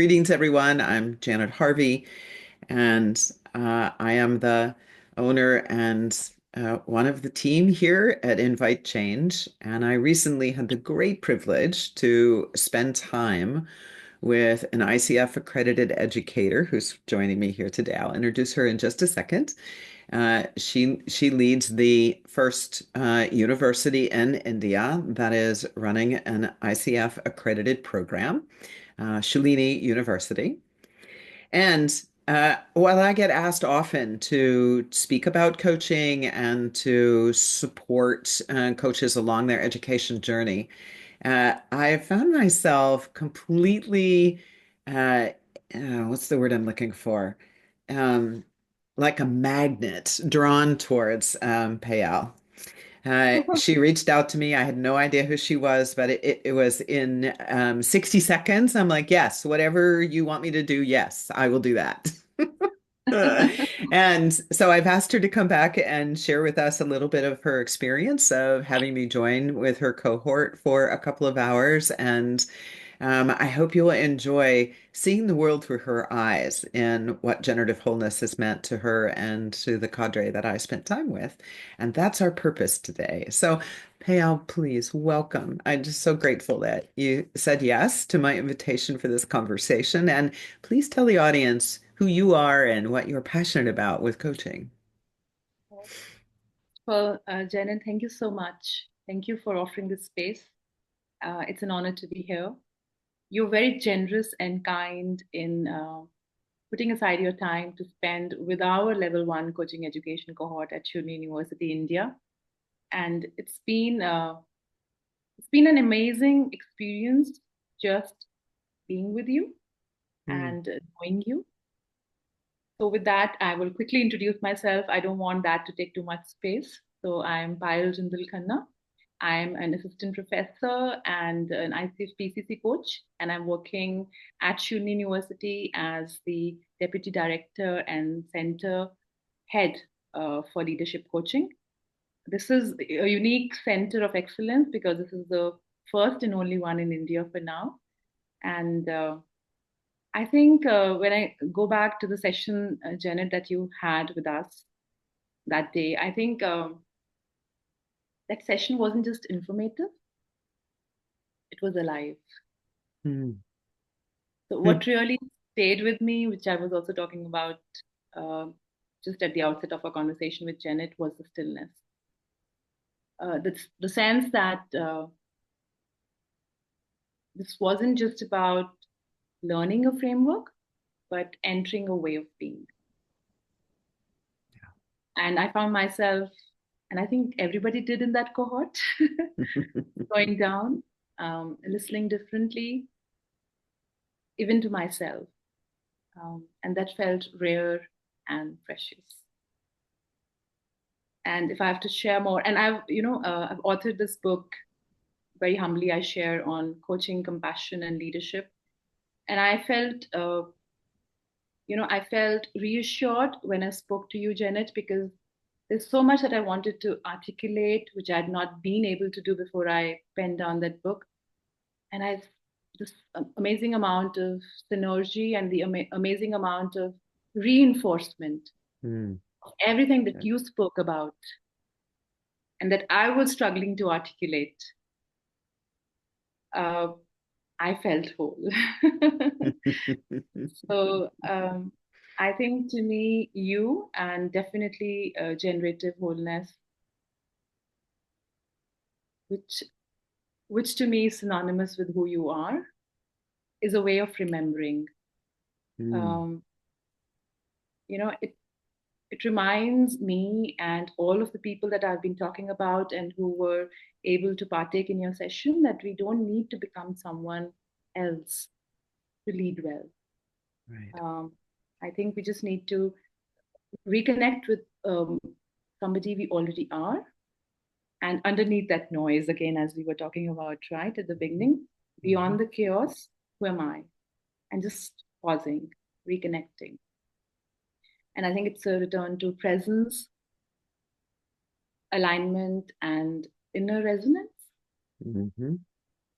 Greetings, everyone. I'm Janet Harvey, and I am the owner and one of the team here at inviteCHANGE. And I recently had the great privilege to spend time with an ICF accredited educator who's joining me here today. I'll introduce her in just a second. She leads the first university in India that is running an ICF accredited program, Shoolini University. And while I get asked often to speak about coaching and to support coaches along their education journey, I found myself completely, uh, what's the word I'm looking for? Um, like a magnet drawn towards Payal. She reached out to me. I had no idea who she was, but it was in 60 seconds. I'm like, yes, whatever you want me to do, yes, I will do that. And so I've asked her to come back and share with us a little bit of her experience of having me join with her cohort for a couple of hours. And I hope you'll enjoy seeing the world through her eyes and what generative wholeness has meant to her and to the cadre that I spent time with. And that's our purpose today. So, Payal, please welcome. I'm just so grateful that you said yes to my invitation for this conversation. And please tell the audience who you are and what you're passionate about with coaching. Well, Janet, thank you so much. Thank you for offering this space. It's an honor to be here. You're very generous and kind in putting aside your time to spend with our level one coaching education cohort at Shoolini University, India. And it's been an amazing experience just being with you Mm. and knowing you. So with that, I will quickly introduce myself. I don't want that to take too much space. So I'm Payal Khanna. I'm an assistant professor and an ICF-PCC coach, and I'm working at Shoolini University as the deputy director and center head for leadership coaching. This is a unique center of excellence because this is the first and only one in India for now. And I think when I go back to the session, Janet, that you had with us that day, I think that session wasn't just informative, it was alive. Mm. So, Mm. what really stayed with me, which I was also talking about uh, just at the outset of our conversation with Janet, was the stillness. The sense that this wasn't just about learning a framework, but entering a way of being. And I found myself, and I think everybody did in that cohort, going down, listening differently, even to myself. And that felt rare and precious. And if I have to share more, and I've authored this book very humbly. I share on coaching, compassion, and leadership. And I felt reassured when I spoke to you, Janet, because there's so much that I wanted to articulate, which I had not been able to do before I penned down that book. And I've this amazing amount of synergy and the amazing amount of reinforcement Mm. of everything that you spoke about and that I was struggling to articulate. Uh, I felt whole. So I think to me, you and definitely generative wholeness, which which to me is synonymous with who you are, is a way of remembering. Mm. Um, it reminds me and all of the people that I've been talking about and who were able to partake in your session that we don't need to become someone else to lead well. Right. Um, I think we just need to reconnect with somebody we already are. And underneath that noise, again, as we were talking about right at the beginning, Mhm. beyond the chaos, who am I? And just pausing, reconnecting. And I think it's a return to presence, alignment, and inner resonance. Mhm.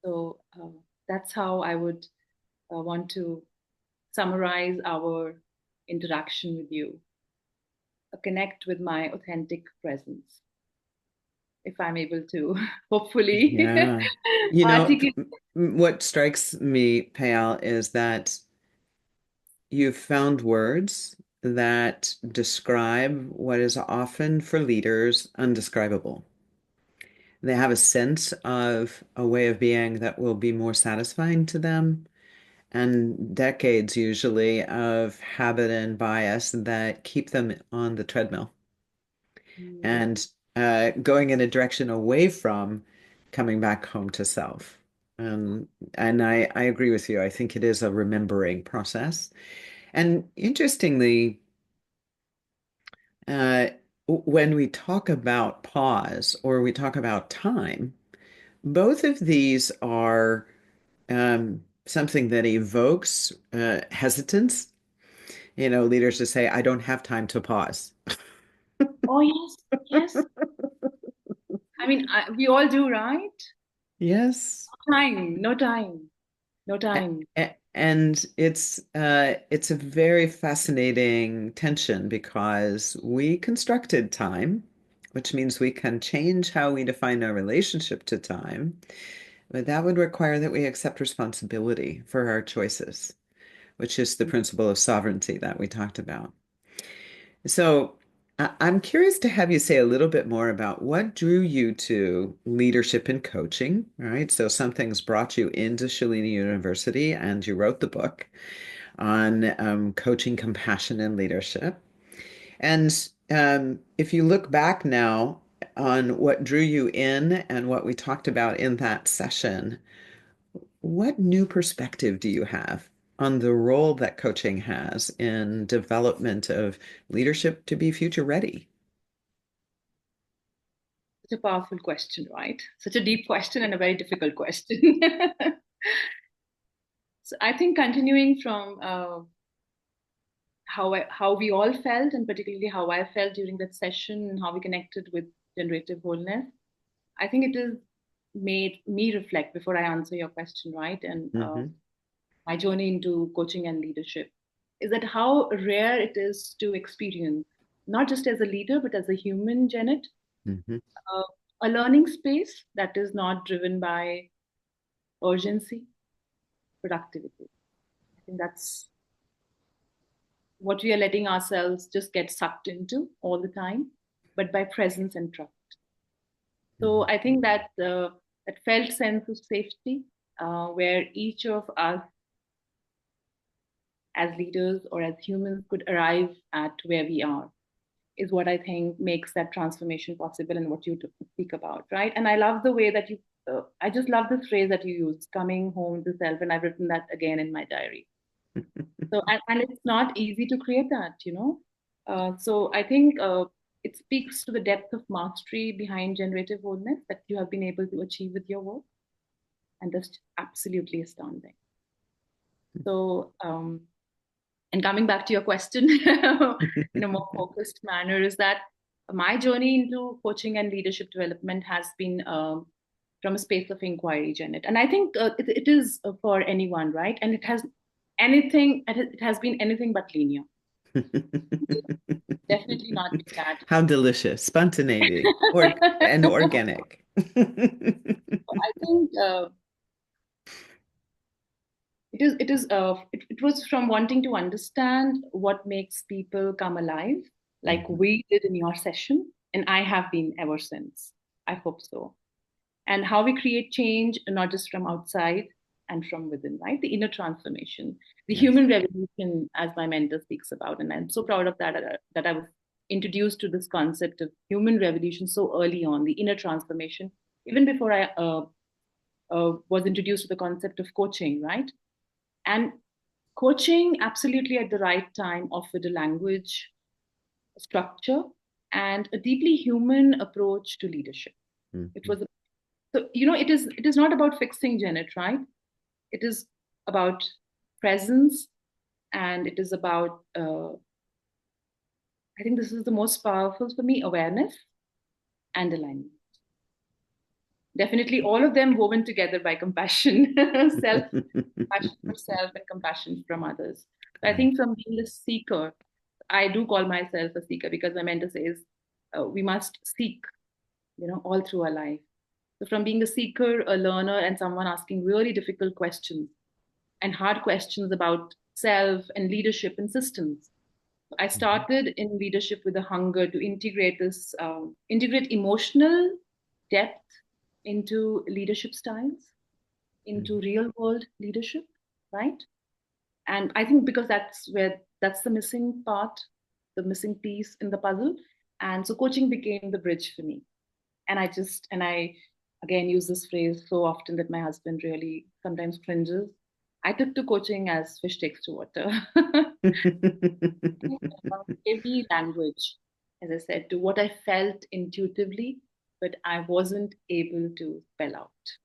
So that's how I would want to. summarize our interaction with you, connect with my authentic presence, if I'm able to, hopefully, Yeah. You know, articulate. what strikes me, Payal, is that you've found words that describe what is often for leaders undescribable. They have a sense of a way of being that will be more satisfying to them, and decades usually of habit and bias that keep them on the treadmill and going in a direction away from coming back home to self. And I agree with you. I think it is a remembering process. And interestingly, uh, when we talk about pause or we talk about time, both of these are something that evokes hesitance. You know, leaders just say, I don't have time to pause. Oh, yes, yes. I mean, we all do, right? Yes. No time, no time, no A- time. And it's a very fascinating tension because we constructed time, which means we can change how we define our relationship to time, but that would require that we accept responsibility for our choices, which is the principle of sovereignty that we talked about. So I'm curious to have you say a little bit more about what drew you to leadership and coaching, right? So something's brought you into Shoolini University and you wrote the book on coaching, compassion, and leadership. And if you look back now on what drew you in and what we talked about in that session, what new perspective do you have on the role that coaching has in development of leadership to be future ready? Such a powerful question, right? Such a deep question and a very difficult question. So I think continuing from how we all felt, and particularly how I felt during that session, and how we connected with generative wholeness, I think it has made me reflect before I answer your question, right? And Hmm. my journey into coaching and leadership is that how rare it is to experience, not just as a leader, but as a human, Janet, Hmm. uh, a learning space that is not driven by urgency, productivity. I think that's what we are letting ourselves just get sucked into all the time, but by presence and trust. So I think that that felt sense of safety, where each of us as leaders or as humans could arrive at where we are, is what I think makes that transformation possible and what you speak about, right? And I love the way that I just love this phrase that you use, coming home to self, and I've written that again in my diary. So, and it's not easy to create that, you know? So I think it speaks to the depth of mastery behind generative wholeness that you have been able to achieve with your work. And that's absolutely astounding. So, and coming back to your question in a more focused manner, is that my journey into coaching and leadership development has been from a space of inquiry, Janet. And I think it is for anyone, right? And it has been anything but linear. Definitely not been that. How delicious, spontaneity, or and organic. I think it was from wanting to understand what makes people come alive, like Mhm. we did in your session, and I have been ever since. I hope so. And how we create change, not just from outside and from within, right? The inner transformation, the Yes. human revolution, as my mentor speaks about. And I'm so proud of that, that I was introduced to this concept of human revolution so early on, the inner transformation, even before I was introduced to the concept of coaching, right? And coaching, absolutely at the right time, offered a language, a structure, and a deeply human approach to leadership. It Mhm. was so it is not about fixing Janet, right? It is about presence, and it is about I think this is the most powerful for me, awareness and alignment. Definitely all of them woven together by compassion, self compassion for self and compassion from others. I Right. think from being a seeker, I do call myself a seeker because my mentor says we must seek, all through our life. So from being a seeker, a learner, and someone asking really difficult questions and hard questions about self and leadership and systems. I Mhm. started in leadership with a hunger to integrate emotional depth into leadership styles, into Mhm. real world leadership, right? And I think because that's the missing part, the missing piece in the puzzle. And so coaching became the bridge for me. And I again use this phrase so often that my husband really sometimes cringes. I took to coaching as fish takes to water. Every language, as I said, to what I felt intuitively, but I wasn't able to spell out.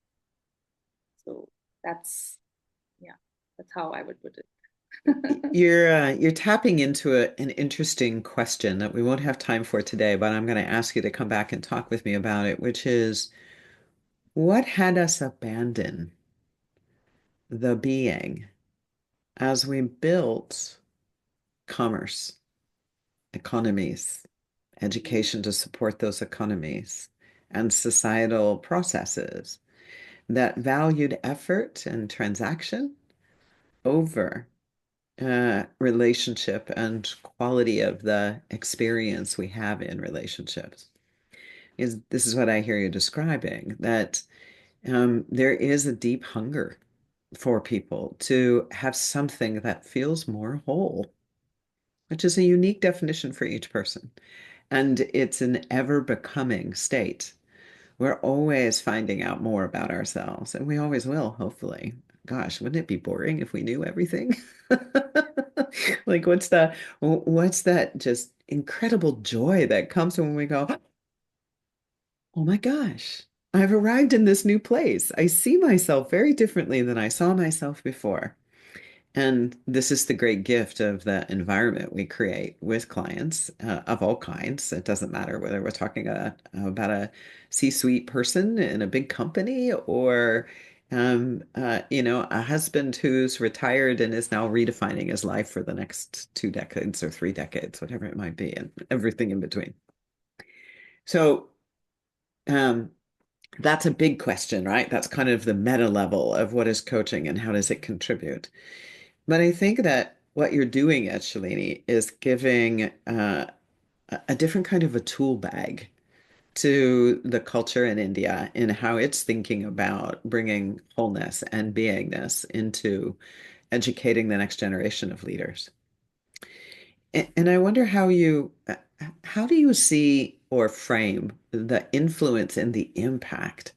So that's, yeah, that's how I would put it. You're tapping into an interesting question that we won't have time for today, but I'm going to ask you to come back and talk with me about it, which is what had us abandon the being as we built commerce, economies, education to support those economies, and societal processes that valued effort and transaction over relationship and quality of the experience we have in relationships. This is what I hear you describing, that there is a deep hunger for people to have something that feels more whole, which is a unique definition for each person. And it's an ever becoming state. We're always finding out more about ourselves, and we always will, hopefully. Gosh, wouldn't it be boring if we knew everything? Like, what's that just incredible joy that comes when we go, oh my gosh, I've arrived in this new place. I see myself very differently than I saw myself before. And this is the great gift of the environment we create with clients of all kinds. It doesn't matter whether we're talking about a C-suite person in a big company or, a husband who's retired and is now redefining his life for the next 2 decades or 3 decades, whatever it might be, and everything in between. So um, that's a big question, right? That's kind of the meta level of what is coaching and how does it contribute. But I think that what you're doing at Shoolini is giving a different kind of a tool bag to the culture in India in how it's thinking about bringing wholeness and beingness into educating the next generation of leaders. And I wonder how do you see or frame the influence and the impact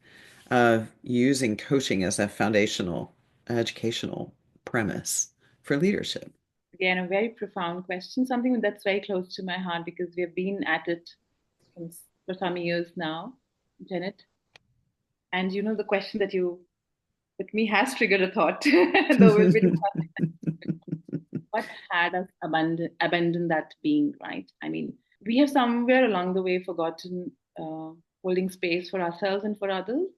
of using coaching as a foundational educational premise for leadership? Again, a very profound question, something that's very close to my heart because we have been at it for some years now, Janet. And the question that you with me has triggered a thought, though we'll be what had us abandon that being, right? I mean, we have somewhere along the way forgotten holding space for ourselves and for others,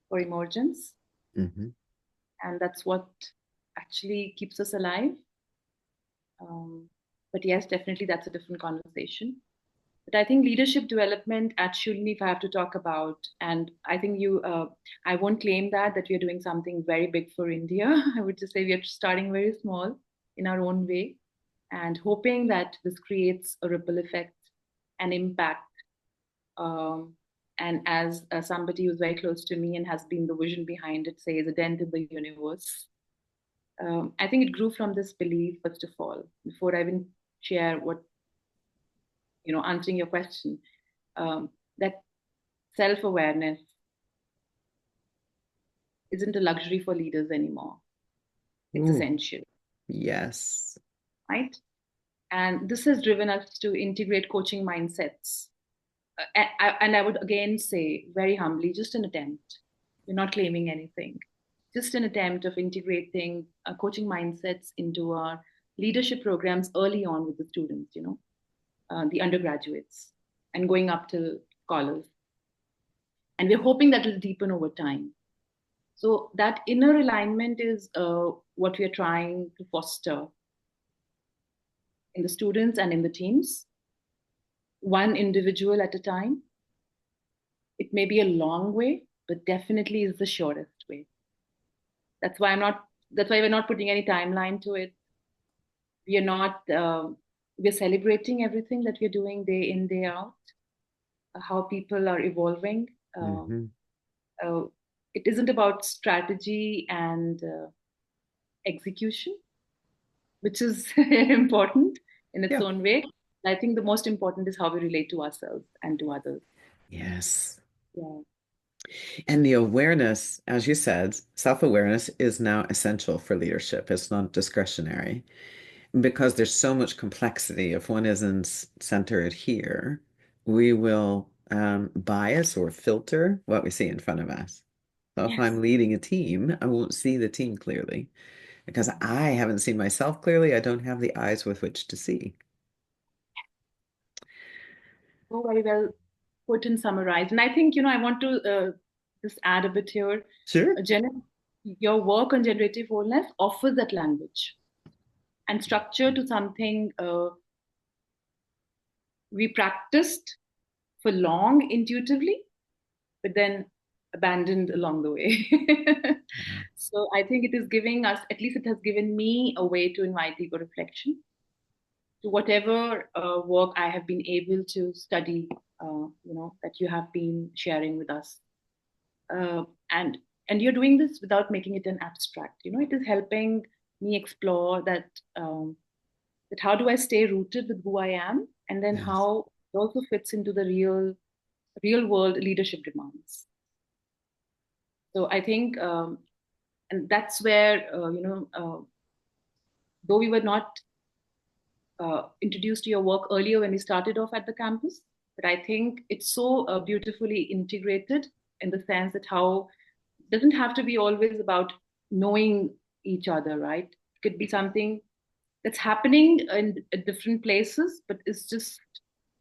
for emergence. Mhm. And that's what actually keeps us alive. Um, but yes, definitely that's a different conversation. But I think leadership development at Shoolini, if I have to talk about, and I think I won't claim that we are doing something very big for India. I would just say we are starting very small in our own way and hoping that this creates a ripple effect, an impact. Um, and as somebody who's very close to me and has been the vision behind it, says a dent in the universe. I think it grew from this belief, first of all, before I even share what, answering your question, that self awareness isn't a luxury for leaders anymore. It's Ooh, essential, yes. right? And this has driven us to integrate coaching mindsets. And I would again say, very humbly, just an attempt. We're not claiming anything. Just an attempt of integrating coaching mindsets into our leadership programs early on with the students, the undergraduates, and going up to scholars. And we're hoping that will deepen over time. So that inner alignment is what we are trying to foster in the students and in the teams, one individual at a time. It may be a long way, but definitely is the shortest way. That's why I'm not. That's why we're not putting any timeline to it. We are not. We're celebrating everything that we're doing day in, day out. How people are evolving. Hmm. Uh, it isn't about strategy and execution, which is important in its Yeah. own way. I think the most important is how we relate to ourselves and to others. Yes. Yeah. And the awareness, as you said, self-awareness is now essential for leadership. It's not discretionary because there's so much complexity. If one isn't centered here, we will bias or filter what we see in front of us. So if Yes. I'm leading a team, I won't see the team clearly because Yeah. I haven't seen myself clearly. I don't have the eyes with which to see. Oh, very well put and summarized. And I think, I want to just add a bit here. Sure. Your work on generative wholeness offers that language and structure to something we practiced for long intuitively, but then abandoned along the way. Yeah. So I think it is giving us, at least it has given me a way to invite deeper reflection to whatever work I have been able to study, that you have been sharing with us. Uh, and and you're doing this without making it an abstract. It is helping me explore that how do I stay rooted with who I am, and then Yes. how it also fits into the real world leadership demands. So I think, and that's where though we were not introduced to your work earlier when we started off at the campus, but I think it's so beautifully integrated in the sense that how it doesn't have to be always about knowing each other, right? It could be something that's happening in at different places, but it's just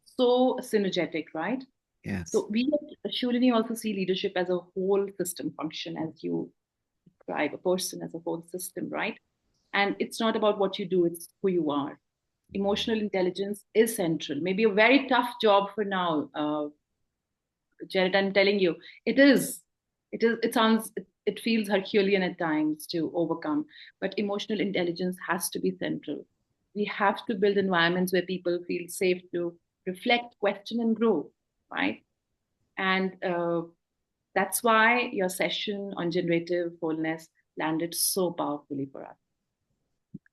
so synergetic, right? Yes. So we at Shoolini also see leadership as a whole system function, as you describe a person as a whole system, right? And it's not about what you do, it's who you are. Emotional intelligence is central. Maybe a very tough job for now, Jared. I'm telling you, it is. It is. It sounds. It feels Herculean at times to overcome, but emotional intelligence has to be central. We have to build environments where people feel safe to reflect, question, and grow. Right, and that's why your session on generative wholeness landed so powerfully for us.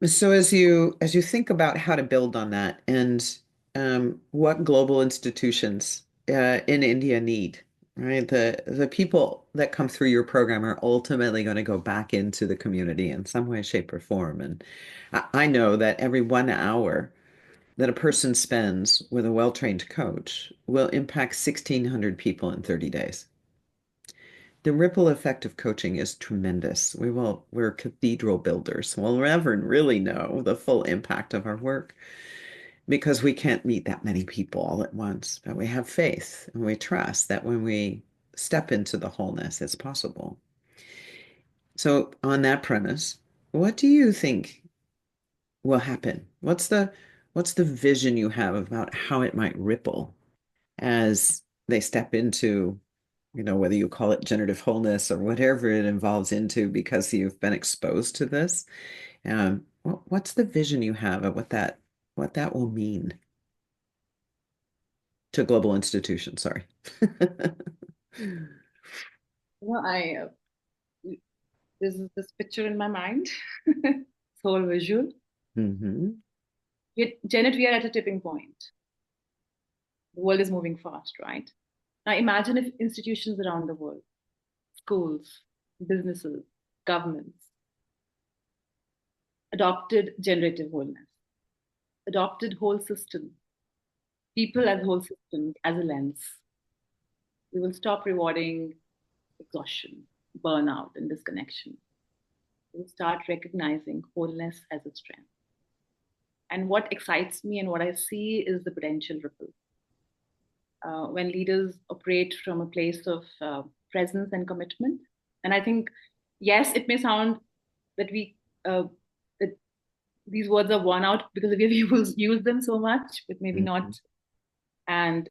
So as you think about how to build on that and what global institutions in India need, right? The people that come through your program are ultimately going to go back into the community in some way, shape, or form. And I know that every 1 hour that a person spends with a well-trained coach will impact 1,600 people in 30 days. The ripple effect of coaching is tremendous. We're cathedral builders. We'll never really know the full impact of our work because we can't meet that many people all at once. But we have faith and we trust that when we step into the wholeness, it's possible. So, on that premise, what do you think will happen? What's the vision you have about how it might ripple as they step into, whether you call it generative wholeness or whatever it involves into because you've been exposed to this. What's the vision you have of what that will mean to global institutions? Sorry. I There's this picture in my mind. It's all visual. Hmm. Janet, we are at a tipping point. The world is moving fast, right? Now imagine if institutions around the world, schools, businesses, governments, adopted generative wholeness, adopted whole systems, people as whole systems as a lens. We will stop rewarding exhaustion, burnout, and disconnection. We will start recognizing wholeness as a strength. And what excites me and what I see is the potential ripple. When leaders operate from a place of presence and commitment. And I think, yes, it may sound that we uh, that these words are worn out because we've used them so much, but maybe not. Mhm. And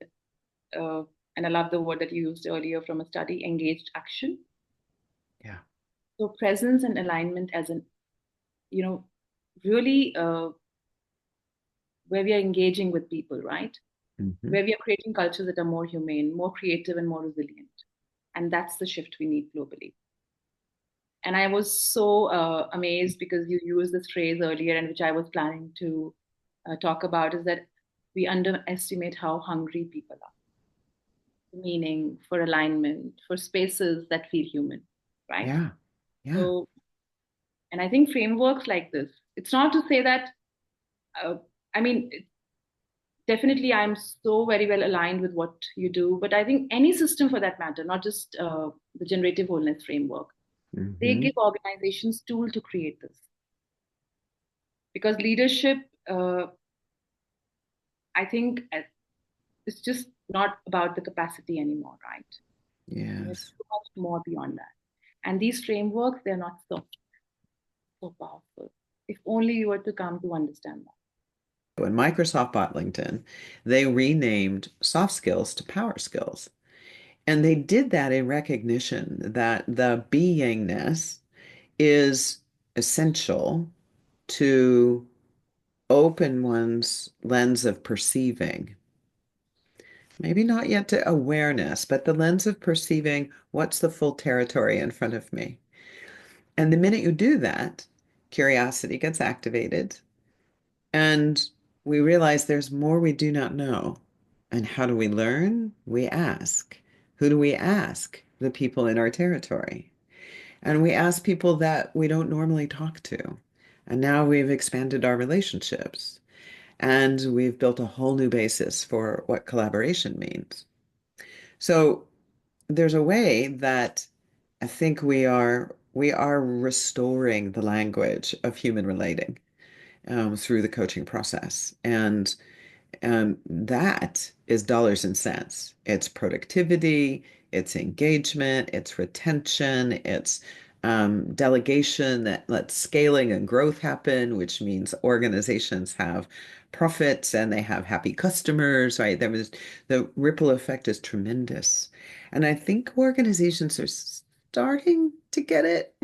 uh, and I love the word that you used earlier from a study, engaged action. Yeah. So presence and alignment as an, you know, really where we are engaging with people, right? Hmm. Where we are creating cultures that are more humane, more creative, and more resilient. And that's the shift we need globally. And I was so amazed because you used this phrase earlier, and which I was planning to talk about, is that we underestimate how hungry people are for meaning, for alignment, for spaces that feel human, right? Yeah. Yeah. So, and I think frameworks like this, it's not to say that, uh, I mean, definitely I'm so very well aligned with what you do, but I think any system for that matter, not just the generative wholeness framework, they Hmm. give organizations tool to create this because leadership, uh, I think, it's just not about the capacity anymore, right? And it's Yes. so much more beyond that. And these frameworks, they're not so powerful. If only you were to come to understand that. When Microsoft bought LinkedIn, they renamed soft skills to power skills. And they did that in recognition that the beingness is essential to open one's lens of perceiving. Maybe not yet to awareness, but the lens of perceiving what's the full territory in front of me. And the minute you do that, curiosity gets activated, and we realize there's more we do not know. And how do we learn? We ask. Who do we ask? The people in our territory. And we ask people that we don't normally talk to. And now we've expanded our relationships and we've built a whole new basis for what collaboration means. So there's a way that I think we are restoring the language of human relating through the coaching process. And that is dollars and cents. It's productivity, it's engagement, it's retention, it's delegation that lets scaling and growth happen, which means organizations have profits and they have happy customers, right? The ripple effect is tremendous. And I think organizations are starting to get it,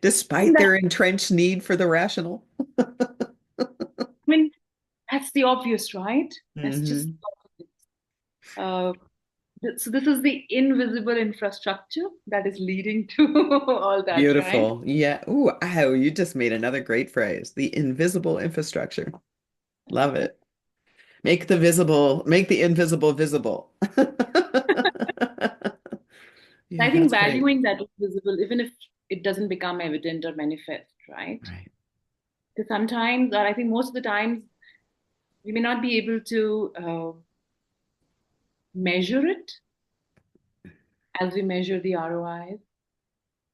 despite That, their entrenched need for the rational. I mean, that's the obvious, right? That's just Hmm. uh, so this is the invisible infrastructure that is leading to all that, right? Beautiful. Yeah. Ooh, ow, you just made another great phrase. The invisible infrastructure. Love it. Make the invisible visible. Yeah, I think that's great. valuing that is visible, even if it doesn't become evident or manifest, right? Right. Because sometimes, or I think most of the times, we may not be able to measure it as we measure the ROIs,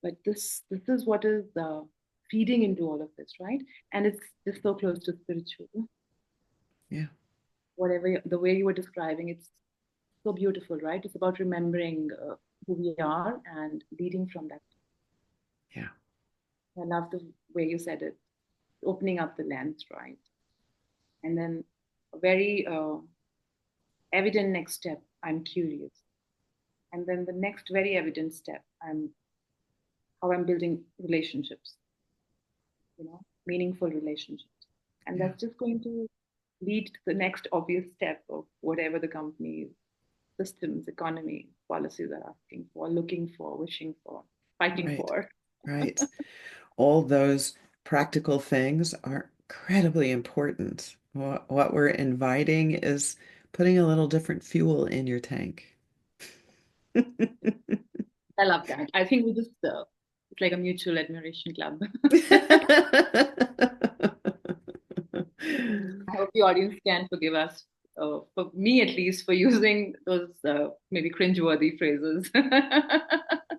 but this is what is feeding into all of this, right? And it's just so close to spiritual. Yeah. Whatever the way you were describing, it's so beautiful, right? It's about remembering who we are and leading from that. Yeah. I love the way you said it, opening up the lens, right? And then a very evident next step, I'm curious. And then the next very evident step, I'm how I'm building relationships, meaningful relationships. And Yeah. that's just going to lead to the next obvious step of whatever the company's systems, economy, policies are asking for, looking for, wishing for, fighting Right. for. Right. All those practical things are incredibly important. What we're inviting is putting a little different fuel in your tank. I love that. I think we just, it's like a mutual admiration club. I hope the audience can forgive us, for me at least, for using those maybe cringeworthy phrases.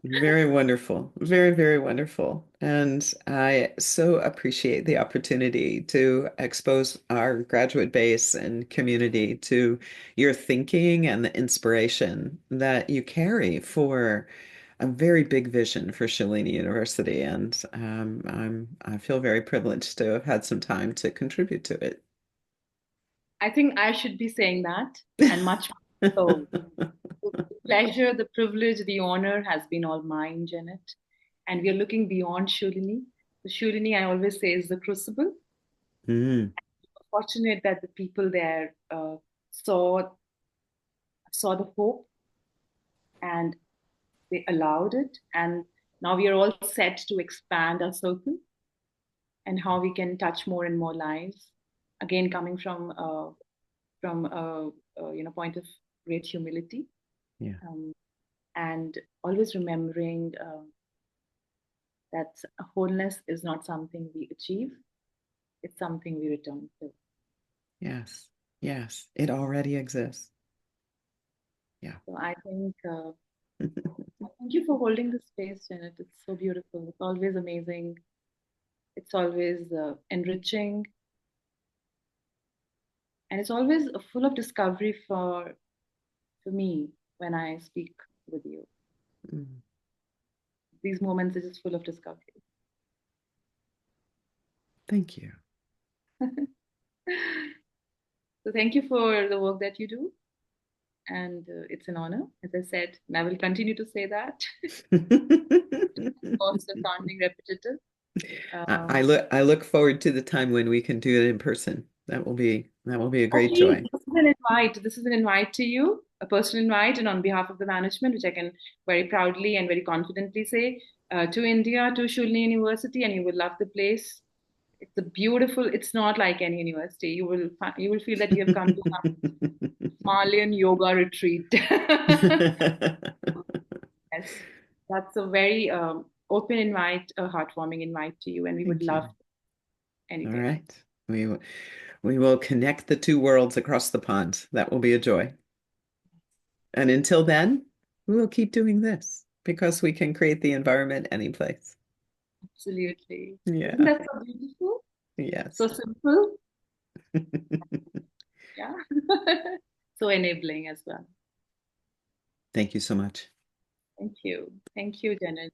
Very wonderful. Very, very wonderful. And I so appreciate the opportunity to expose our graduate base and community to your thinking and the inspiration that you carry for a very big vision for Shoolini University, and I feel very privileged to have had some time to contribute to it. I think I should be saying that, and much so. The pleasure, the privilege, the honor has been all mine, Janet. And we are looking beyond Shoolini. The Shoolini, I always say, is the crucible. Mm, Fortunate that the people there saw saw the hope and they allowed it. And now we are all set to expand our circle and how we can touch more and more lives. Again, coming from point of great humility, yeah, um, and always remembering that wholeness is not something we achieve; it's something we return to. yes, yes, it already exists. Yeah. So I think thank you for holding this space, Janet. It's so beautiful. It's always amazing. It's always enriching, and it's always full of discovery for me when I speak with you. Mm, These moments are just full of discovery. thank you. So thank you for the work that you do, and it's an honor, as I said, and I will continue to say that. Of course, the sounding repetitive. I Um, look forward to the time when we can do it in person. That will be a oh, great please, joy. this is an invite. This is an invite to you, a personal invite, and on behalf of the management, which I can very proudly and very confidently say to India, to Shoolini University, and you will love the place. It's a beautiful. It's not like any university. You will feel that you have come to some Himalayan yoga retreat. Yes, that's a very open invite, a heartwarming invite to you, and we would Thank love you. All anything. right. We will connect the two worlds across the pond. That will be a joy. And until then, we will keep doing this because we can create the environment any place. Absolutely. Isn't Yeah. that so beautiful? Yes. So simple? Yeah. So enabling as well. Thank you so much. Thank you. Thank you, Janet.